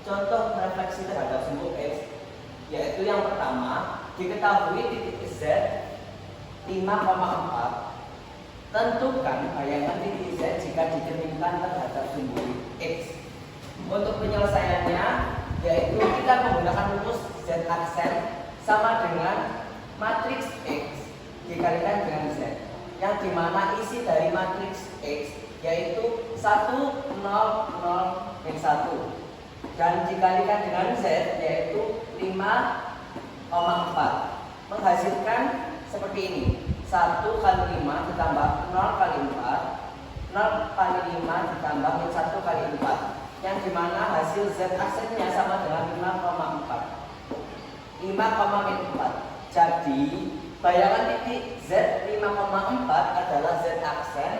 contoh refleksi terhadap sumbu X, yaitu yang pertama, diketahui titik Z 5,4. Tentukan bayangan titik Z jika dicerminkan terhadap sumbu X. Untuk penyelesaiannya, yaitu kita menggunakan rumus Z aksen sama dengan matriks X dikalikan dengan Z, yang dimana isi dari matriks X yaitu 1, 0, 0, min 1, dan dikalikan dengan Z yaitu 5,4, menghasilkan seperti ini. 1 kali 5 ditambah 0 kali 4, 0 kali 5 ditambah min 1 kali 4, yang dimana hasil Z aksennya sama dengan 5,4. 5, min 4. Jadi bayangan titik Z 5,4 adalah Z aksen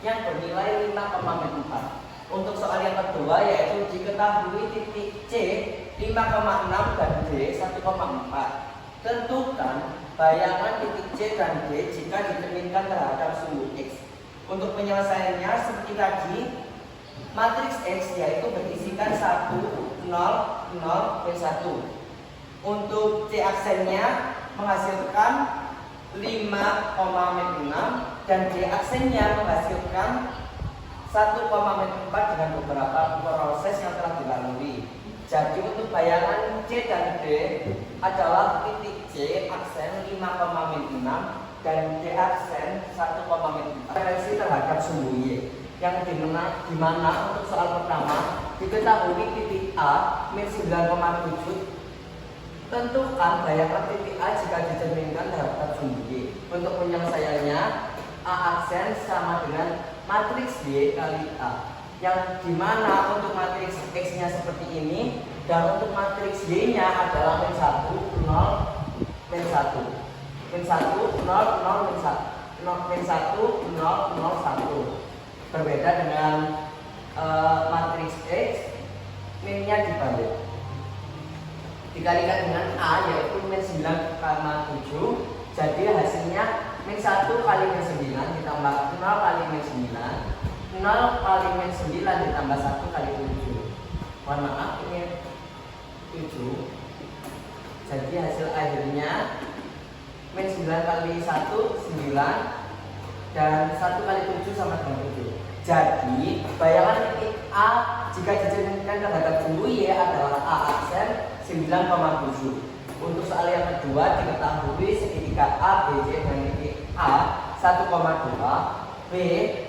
yang bernilai 5, min 4. Untuk soal yang kedua, yaitu diketahui titik C 5,6 dan D 1,4. Tentukan bayangan titik C dan D jika dicerminkan terhadap sumbu X. Untuk penyelesaiannya seperti tadi, matriks X yaitu berisikan 1, 0, 0, min 1. Untuk C aksennya menghasilkan 5, min 6, dan D aksennya menghasilkan 1, min 4 dengan beberapa proses yang telah dilalui. Jadi untuk bayangan C dan D adalah titik C aksen 5, min 6 dan D aksen 1, min 4. Referensi terhadap sumbu Y yang dimana untuk soal pertama diketahui titik A min 9,7. Tentukan bayangan titik A jika dicerminkan terhadap sumbu Y. Untuk penyelesaiannya, A aksen sama dengan matriks Y kali A, yang dimana untuk matriks X nya seperti ini, dan untuk matriks Y nya adalah min 1, 0, min 1, min 1, 0, 0, min 1, min 1, 0, 0, 1. Berbeda dengan matriks X, min nya dibalik, dikalikan dengan A yaitu min 9,7. Jadi hasilnya min 1 kali min 9 ditambah 0 kali min 9, 0 kali min 9 ditambah 1 kali 7. Mohon maaf, ini 7. Jadi hasil akhirnya min 9 kali 1 9, dan 1 kali 7 sama dengan 7. Jadi bayangan titik A jika dicerminkan terhadap sumbu Y adalah A aksen 9,7. Untuk soal yang kedua, diketahui segitiga A, B, C dan titik A 1,2, B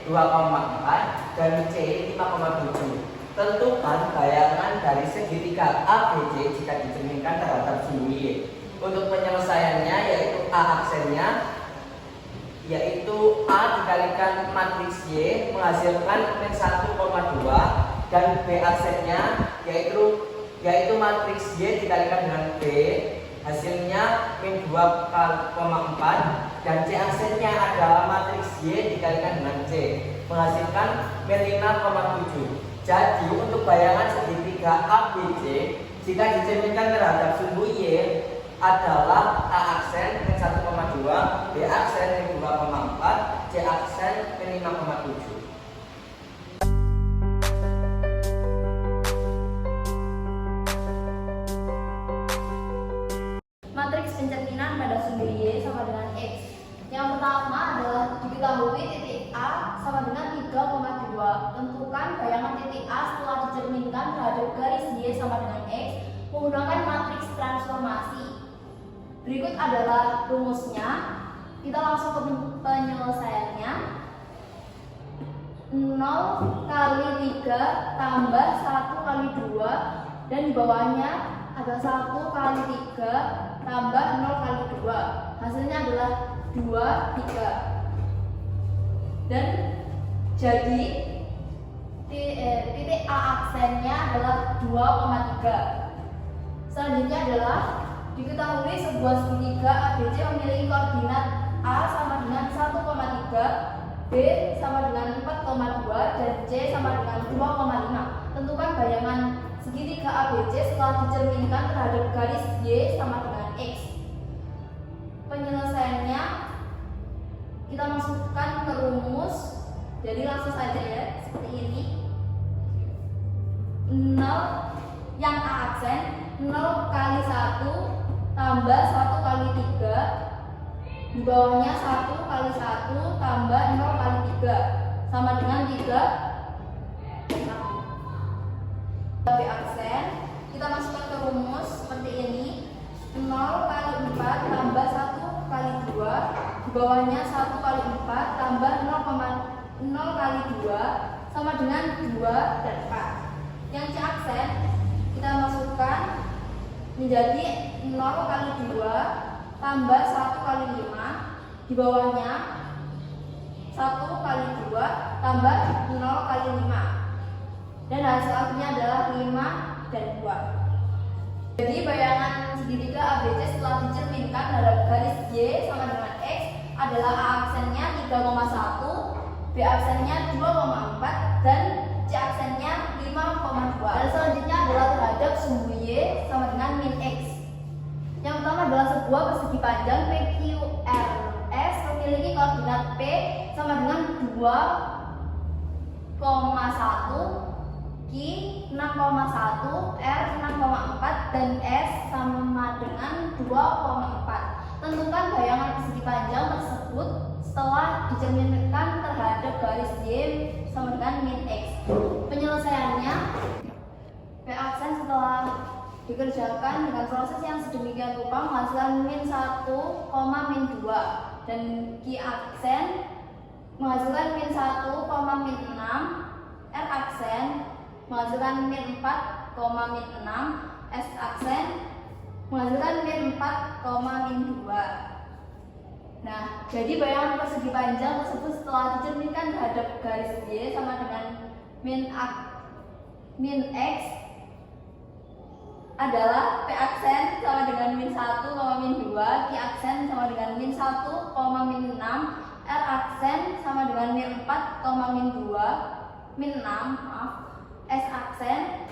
2,4 dan C 5,7. Tentukan bayangan dari segitiga A, B, C jika dicerminkan terhadap sumbu Y. Untuk penyelesaiannya, yaitu A aksennya yaitu A dikalikan matriks Y menghasilkan min 1,2, dan B aksennya yaitu matriks Y dikalikan dengan B hasilnya min 2,4, dan C aksennya adalah matriks Y dikalikan dengan C menghasilkan min 5,7. Jadi untuk bayangan segitiga ABC jika dicerminkan terhadap sumbu Y adalah A aksen min 1,2, B aksen min 2,4, C aksen min 5,7. Matriks pencerminan pada sumbu Y sama dengan X. Yang pertama adalah diketahui titik A sama dengan 3,2. Tentukan bayangan titik A setelah dicerminkan terhadap garis Y sama dengan X menggunakan matriks transformasi. Berikut adalah rumusnya. Kita langsung ke penyelesaiannya. 0 kali 3 tambah 1 kali 2, dan di bawahnya ada 1 kali 3 tambah 0 kali 2. Hasilnya adalah 2, 3. Dan jadi titik A aksennya adalah 2,3. Selanjutnya adalah diketahui sebuah segitiga ABC memiliki koordinat A sama dengan 1,3, B sama dengan 4,2, dan C sama dengan 2,5. Tentukan bayangan segitiga ABC setelah dicerminkan terhadap garis Y sama dengan X. Penyelesaiannya kita masukkan ke rumus. Jadi langsung saja ya, seperti ini. 0 yang A aksen 0 kali 1 tambah 1 kali 3, di bawahnya 1 kali 1 tambah 0 kali 3 sama dengan 3. B aksen kita masukkan ke rumus seperti ini, 0 kali 4 tambah 1 kali 2, di bawahnya 1 kali 4 tambah 0 kali 2 sama dengan 2 dan 4. Yang C aksen kita masukkan menjadi 0 kali 2 tambah 1 kali 5, di bawahnya 1 kali 2 tambah 0 kali 5, dan hasil akhirnya adalah 5 dan 2. Jadi bayangan segitiga ABC setelah dicerminkan terhadap garis Y sama dengan X adalah A aksennya 3,1, B aksennya 2,4, dan C aksennya 5,2. Dan selanjutnya adalah terhadap sumbu Y sama dengan min X. Yang pertama adalah sebuah persegi panjang PQRS memiliki koordinat P sama dengan 2,1, Q 6,1, R 6,4, dan S sama dengan 2,4. Tentukan bayangan persegi panjang tersebut setelah dicerminkan terhadap garis Y sama dengan min X. Penyelesaiannya, P aksen setelah dikerjakan dengan proses yang sedemikian rupa menghasilkan min 1, min 2, dan Q aksen menghasilkan min 1, min 6, R aksen menghasilkan min 4, min 6, S aksen menghasilkan min 4, min 2. Nah, jadi bayangan persegi panjang tersebut setelah dicerminkan terhadap garis Y sama dengan min X adalah P aksen sama dengan min 1, min 2, Q aksen sama dengan min 1, min 6, R aksen sama dengan min 4, min 2, min 6, S aksen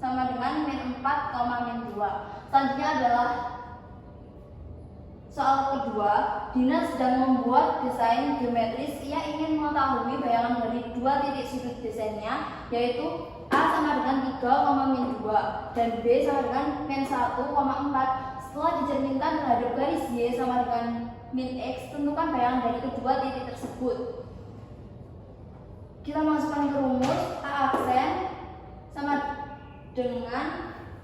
sama dengan min 4, min 2. Selanjutnya adalah soal kedua. Dina sedang membuat desain geometris. Ia ingin mengetahui bayangan dari dua titik sudut desainnya, yaitu A sama dengan 3, min 2, dan B sama dengan min 1,4. Setelah dicerminkan terhadap garis Y sama dengan min X, tentukan bayangan dari kedua titik tersebut. Kita masukkan ke rumus. A aksen sama dengan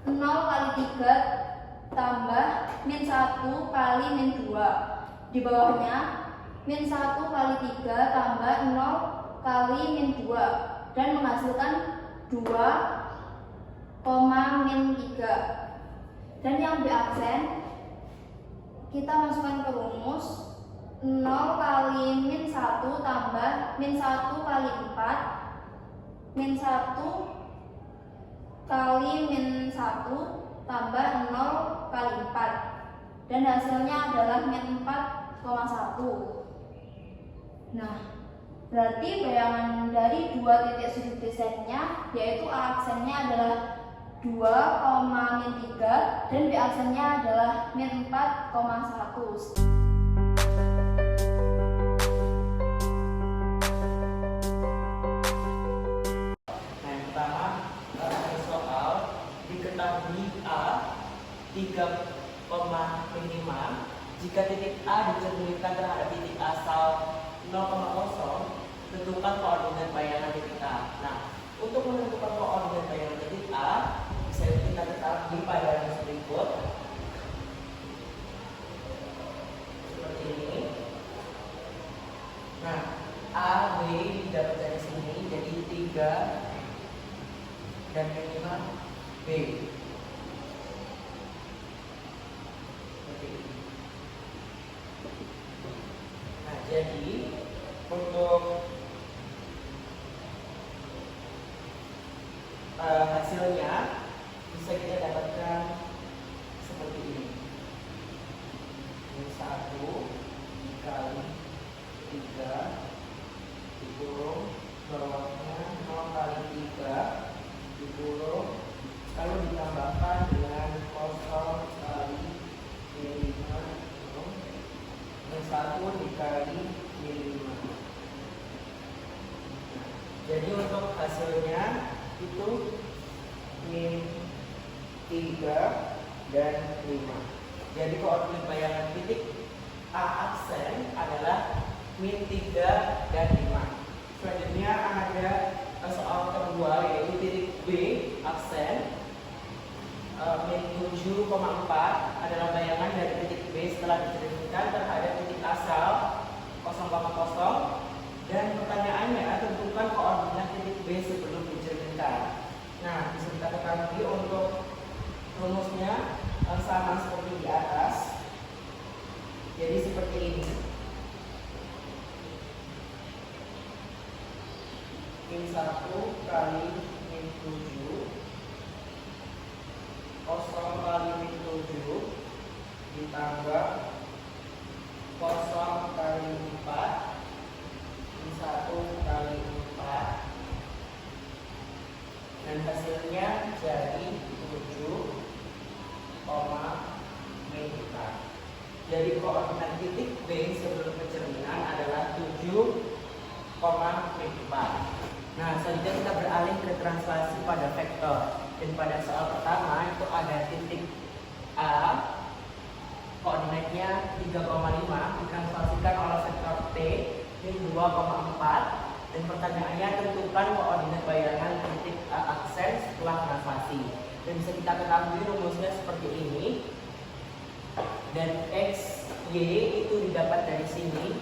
0 kali 3 tambah min 1 kali min 2, di bawahnya min 1 kali 3 tambah 0 kali min 2, dan menghasilkan 2, min 3. Dan yang B aksen kita masukkan ke rumus, 0 kali min 1 tambah min 1 kali 4, min 1 kali min 1 tambah 0 kali 4, dan hasilnya adalah min 4,1. Nah, berarti bayangan dari dua titik sudut desainnya, yaitu A aksennya adalah 2, min 3, dan B aksennya adalah min 4,1. Diketahui A 3,5 jika titik A dicerminkan terhadap titik asal 0,0, tentukan koordinat bayangan titik A. Nah, untuk menentukan koordinat bayangan titik A, bisa kita ketahui pada rumus berikut seperti ini. Nah, A, B didapat dari sini jadi 3 dan 5 B. Nah, jadi untuk hasilnya bisa kita dapatkan seperti ini. Ini 1 dikali 3 dikurung bawahnya 0 kali 3 dikurung, lalu ditambahkan dengan 0 kali 5 3, dan 5. Jadi koordinat bayangan titik A aksen adalah min 3 dan 5. Selanjutnya ada soal kedua yaitu titik B aksen min 7,4 adalah bayangan dari titik B setelah dicerminkan terhadap titik asal 0,0 dan pertanyaannya tentukan koordinat titik B sebelum dicerminkan. Nah, bisa kita ketahui untuk rumusnya sama seperti di atas. Jadi seperti ini. Min 1 kali min 7 0 kali min 7 ditambah 0 kali 4 min 1 kali 4 dan hasilnya jadi 7, min 4. Jadi koordinat titik B sebelum pencerminan adalah 7, min 4. Nah, selanjutnya kita beralih ke translasi pada vektor. Dan pada soal pertama itu ada titik A, koordinatnya 3,5 ditranslasikan oleh vektor T min 2,4. Dan pertanyaannya tentukan koordinat bayangan titik A aksen setelah translasi. Dan bisa kita ketahui rumusnya seperti ini. Dan X, Y itu didapat dari sini,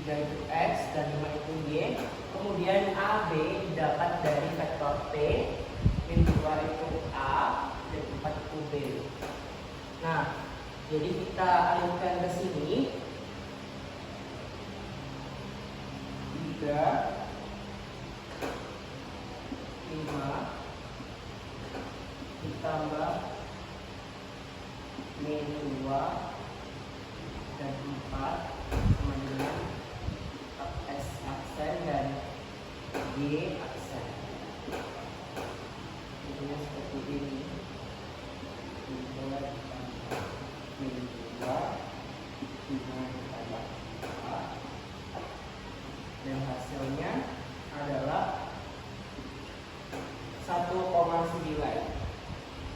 3 itu X dan 5 itu Y. Kemudian AB didapat dari vektor T, min 2 itu A dan 4 itu B. Nah, jadi kita alihkan ke sini. 3, 5 ditambah min 2 dan 4 sama dengan S aksen dan Y aksen. Jadinya seperti ini. 3 ditambah min 2, 5 ditambah 4, dan hasilnya adalah 1,9.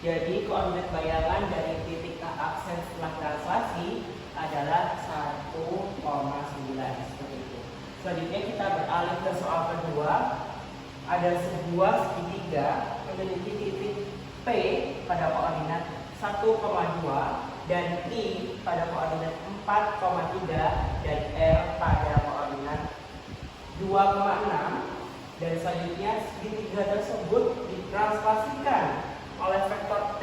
Jadi koordinat bayangan dari titik A aksen setelah translasi adalah 1,9 seperti itu. Selanjutnya kita beralih ke soal kedua. Ada sebuah segitiga memiliki titik P pada koordinat 1,2 dan I pada koordinat 4,3 dan R pada koordinat 2,6. Dan selanjutnya segitiga tersebut ditranslasikan oleh vektor T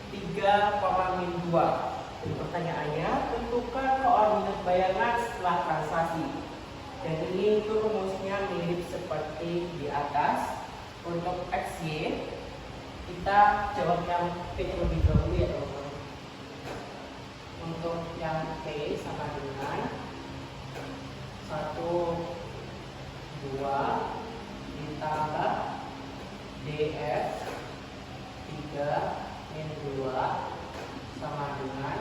3,-2. Dan pertanyaannya tentukan koordinat bayangan setelah translasi. Dan ini itu rumusnya mirip seperti di atas. Untuk XY kita jawab yang P terlebih dahulu ya teman-teman. Untuk yang T sama dengan 1, 2 ditambah DF 3 min 2 sama dengan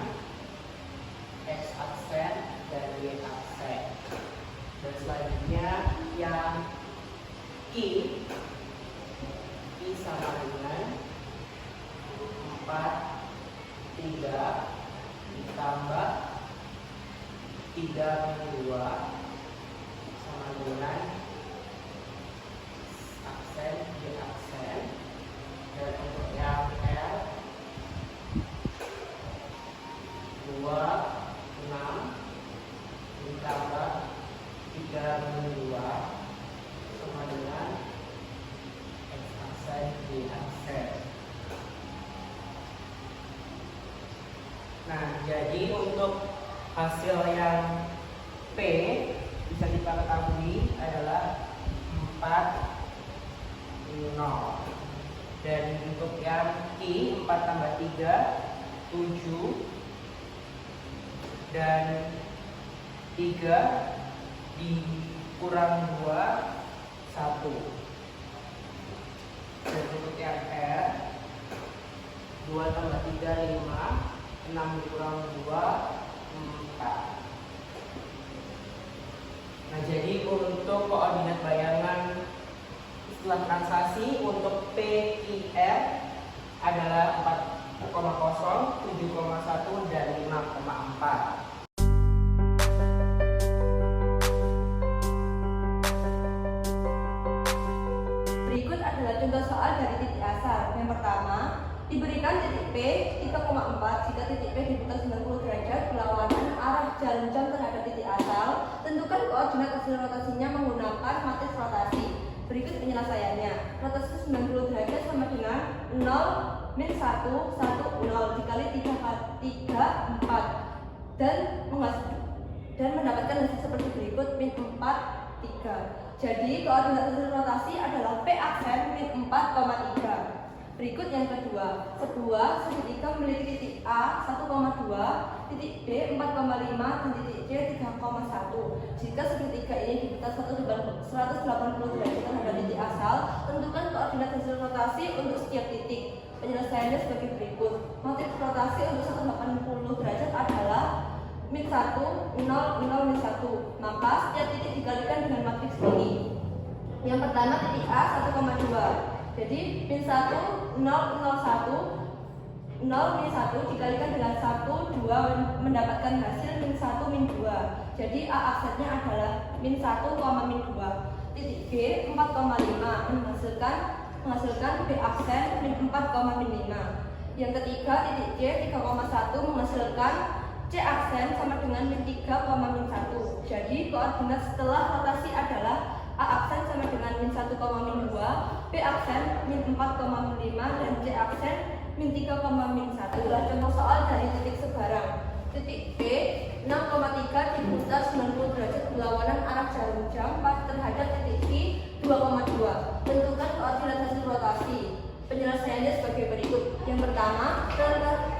X aksen dan Y aksen. Dan selanjutnya yang I sama dengan 4, 3 ditambah 3 min 2 sama dengan aksen Y aksen. Dan untuk yang L 2, 6 ditambah 3 min 2 sama dengan X aksen Y aksen. Nah, jadi untuk hasil yang P bisa kita ketahui adalah 4, 0. Dan untuk yang I 4 tambah 3 7 dan 3 dikurang 2 1. Dan untuk yang R 2 tambah 3 5, 6 dikurang 2 4. Nah, jadi untuk koordinat bayangan setelah translasi untuk PIR adalah 4 6,0, 7,1, dan 5,4. Berikut adalah contoh soal dari titik asal. Yang pertama, diberikan titik P 3,4 jika titik P diputar 90 derajat berlawanan arah jarum jam terhadap titik asal. Tentukan koordinat hasil rotasinya menggunakan matris rotasi. Berikut penyelesaiannya. Rotasi 90 derajat sama dengan 0 min 1 1 0 dikali 3 4 dan mendapatkan hasil seperti berikut min 4 3. Jadi koordinat hasil rotasi adalah P aksen min 4,3. Berikut yang kedua, sebuah segitiga memiliki titik A 1,2, titik B 4,5, dan titik C 3,1. Jika segitiga ini diputar 180 derajat terhadap titik asal, tentukan koordinat hasil rotasi untuk setiap titik. Penyelesaiannya sebagai berikut. Matris rotasi untuk 180 derajat adalah min 1, 0, 0, min 1. Maka setiap titik dikalikan dengan matriks ini. Yang pertama titik A 1,2. Jadi min 1, 0, 0, 1, 0, min 1 dikalikan dengan 1, 2 mendapatkan hasil min 1, min 2. Jadi A aksennya adalah min 1, min 2. Titik B 4,5 menghasilkan B aksen min 4, min 5. Yang ketiga titik C 3,1 menghasilkan C aksen sama dengan min 3, min 1. Jadi koordinat setelah rotasi adalah A aksen sama dengan min 1, min 2, B aksen min 4, min 5, dan C aksen min 3, min 1. Itulah contoh soal dari titik sebarang. Titik B 6,3 diputar 90 derajat berlawanan arah jarum jam terhadap titik P 2,2. Tentukan koordinat hasil rotasi. Penyelesaiannya sebagai berikut. Yang pertama,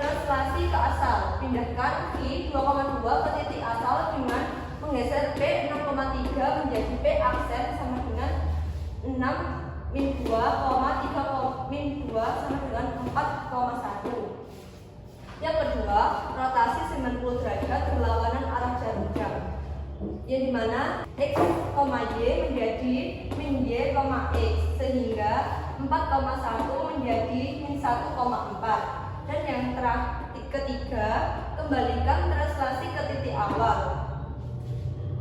translasi ke asal. Pindahkan P 2,2 ke titik asal dengan menggeser P 6,3 menjadi P aksen sama dengan 6 min 2, 3 min 2 sama dengan 4,1. Yang kedua, rotasi 90 derajat berlawanan arah jarum jam. Yang dimana X, Y menjadi min Y, X sehingga 4,1 menjadi min 1,4. Dan yang ketiga, kembalikan translasi ke titik awal,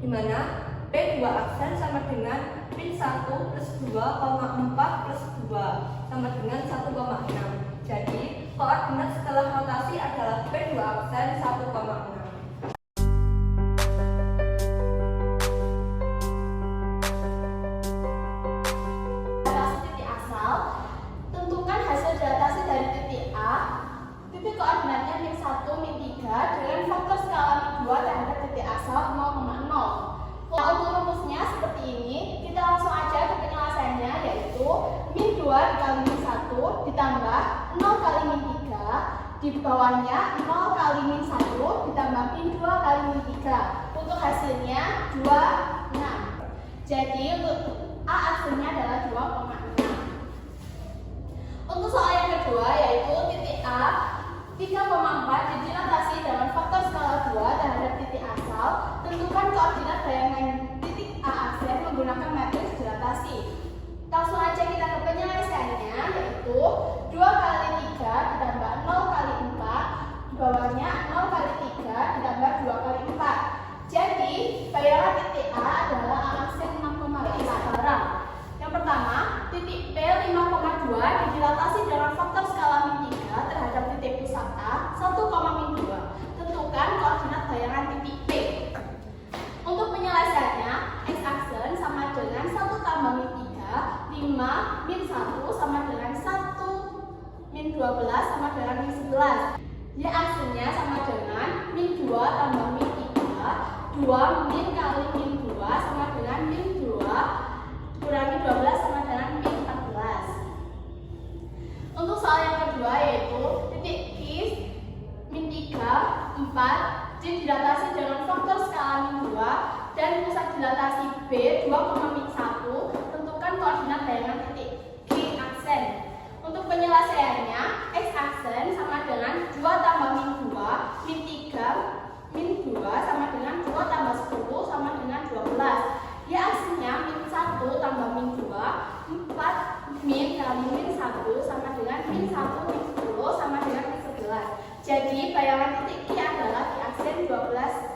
di mana P2 aksen sama dengan min 1 plus 2, 4 plus 2 sama dengan 1,6. Jadi koordinat setelah rotasi adalah P2 aksen 1,6. Datasi titik asal. Tentukan hasil datasi dari titik A. Titik koordinatnya min 1, min 3 dengan faktor skala min 2 terhadap titik asal 0,0. Untuk rumusnya seperti ini, kita langsung aja ke penyelesaiannya, yaitu min 2 dikali min 1 ditambah 0 kali min 3, di bawahnya 0 kali min 1 ditambah min 2 kali min 3. Untuk hasilnya 26. Jadi untuk A hasilnya adalah 2,6. Untuk soal yang kedua, yaitu titik A 3,4 didilatasi dengan faktor skala 2 terhadap titik asal. Tentukan koordinat bayangan titik A aksen menggunakan matriks dilatasi. Langsung aja kita ke penyelesaiannya, yaitu 2 kali 3 ditambah 0 kali 4, di bawahnya 0 kali 3 ditambah 2 kali 4. Jadi bayangan titik A adalah A aksen 6,5 sekarang. Yang pertama, titik P 5,2 didilatasi dengan faktor skala min 3 terhadap titik pusat A 1, min 2. Tentukan koordinat bayangan titik P. Untuk penyelesaiannya, X aksen sama dengan 1 tambah min 3, 5 min 1 sama dengan 1 min 12 sama dengan min 11. Y aksennya sama dengan min 2 tambah min 3, 2 min kali min 2 sama dengan min 2 kurangi 12 sama dengan min 14. Untuk soal yang kedua, yaitu titik Q min 3, 4 didilatasi dengan faktor skala min 2 dan pusat dilatasi B 2, min 1. Tentukan koordinat bayangan titik Q aksen. Untuk penyelesaiannya, X aksen sama dengan 2 tambah min 2, min 3, min 2 sama dengan 2 tambah 10 sama dengan 12. Y aksennya min 1 tambah min 2, 4 min kali min 1 sama dengan min 1 min 10 sama dengan min 11. bayangan titik I adalah di aksen 12